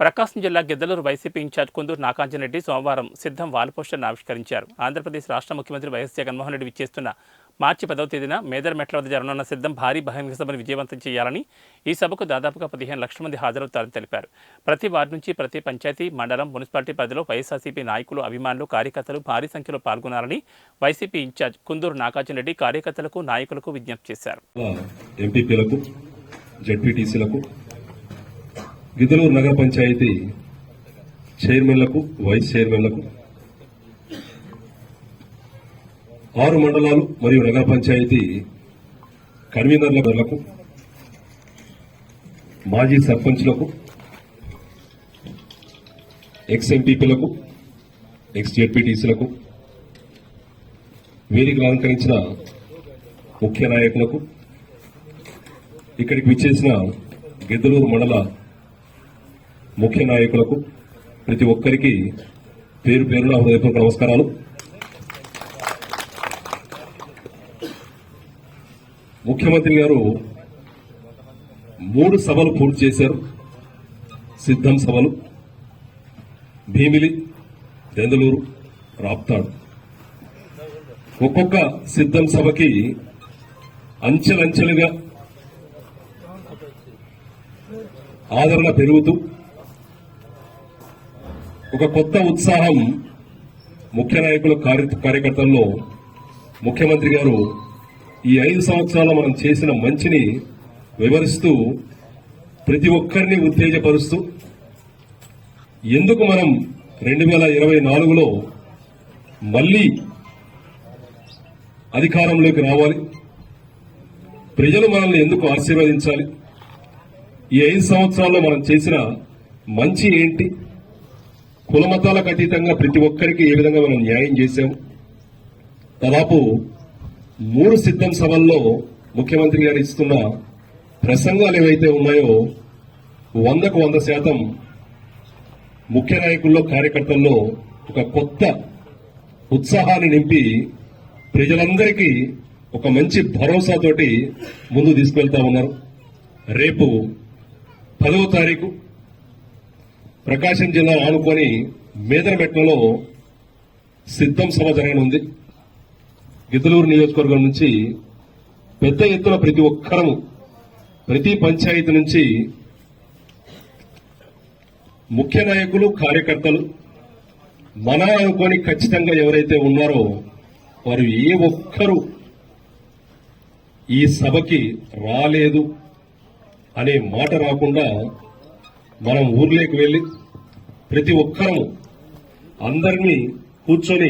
ప్రకాశం జిల్లా Giddalur YCP incharge Kunduru Nagarjuna Reddy సోమవారం సిద్ధం వాల్ పోస్టర్ను ఆవిష్కరించారు. ఆంధ్రప్రదేశ్ రాష్ట్ర ముఖ్యమంత్రి వైఎస్ జగన్మోహన్ రెడ్డి విచ్చేస్తున్న మార్చి 10వ తేదీన మేదరమెట్ల వద్ద జరగనున్న సిద్ధం భారీ బహిరంగ సభను విజయవంతం చేయాలని, ఈ సభకు దాదాపుగా 15 లక్షల మంది హాజరవుతారని తెలిపారు. ప్రతి వార్డు నుంచి ప్రతి పంచాయతీ, మండలం, మున్సిపాలిటీ పరిధిలో వైఎస్ఆర్సీపీ నాయకులు, అభిమానులు, కార్యకర్తలు భారీ సంఖ్యలో పాల్గొనాలని వైసీపీ ఇన్ఛార్జ్ కుందూరు నాగార్జున రెడ్డి కార్యకర్తలకు, నాయకులకు విజ్ఞప్తి చేశారు. ఎంపీపీలకు, జెడ్పీటీసీలకు, గిద్దలూరు నగర పంచాయతీ చైర్మన్లకు, వైస్ చైర్మన్లకు, 6 మండలాలు మరియు నగర పంచాయతీ కన్వీనర్లకు, మాజీ సర్పంచ్లకు, ఎక్స్ ఎంపీపీలకు, ఎక్స్ జెడ్పీటీసీలకు, వేదికలు అలంకరించిన ముఖ్య నాయకులకు, ఇక్కడికి విచ్చేసిన గిద్దలూరు మండల ముఖ్య నాయకులకు, ప్రతి ఒక్కరికి పేరు పేరున హృదయపూర్వక నమస్కారాలు. ముఖ్యమంత్రి గారు 3 సభలు పూర్తి చేశారు. సిద్ధం సభలు భీమిలి, దెందులూరు, రాప్తాడు. ఒక్కొక్క సిద్ధం సభకి అంచెలంచెలుగా ఆదరణ పెరుగుతూ ఒక కొత్త ఉత్సాహం ముఖ్య నాయకుల కార్యకర్తల్లో ముఖ్యమంత్రి గారు ఈ 5 సంవత్సరాల్లో మనం చేసిన మంచిని వివరిస్తూ ప్రతి ఒక్కరిని ఉత్తేజపరుస్తూ ఎందుకు మనం 2024లో మళ్లీ అధికారంలోకి రావాలి, ప్రజలు మనల్ని ఎందుకు ఆశీర్వదించాలి, ఈ 5 సంవత్సరాల్లో మనం చేసిన మంచి ఏంటి, కులమతాలకు అతీతంగా ప్రతి ఒక్కరికి ఏ విధంగా మనం న్యాయం చేశాము. దాదాపు 3 సిద్ధం సభల్లో ముఖ్యమంత్రి గారు ఇస్తున్న ప్రసంగాలు ఏవైతే ఉన్నాయో 100కు 100% ముఖ్య నాయకుల్లో, కార్యకర్తల్లో ఒక కొత్త ఉత్సాహాన్ని నింపి ప్రజలందరికీ ఒక మంచి భరోసాతోటి ముందు తీసుకెళ్తా ఉన్నారు. రేపు 10వ తారీఖు ప్రకాశం జిల్లా ఆనుకొని మేదరమెట్లలో సిద్ధం సభ జరగనుంది. గిద్దలూరు నియోజకవర్గం నుంచి పెద్ద ఎత్తున ప్రతి ఒక్కరము, ప్రతి పంచాయతీ నుంచి ముఖ్య నాయకులు, కార్యకర్తలు మన అనుకొని ఖచ్చితంగా ఎవరైతే ఉన్నారో వారు ఏ ఒక్కరూ ఈ సభకి రాలేదు అనే మాట రాకుండా మనం ఊర్లోకి వెళ్లి ప్రతి ఒక్కరము అందరినీ కూర్చొని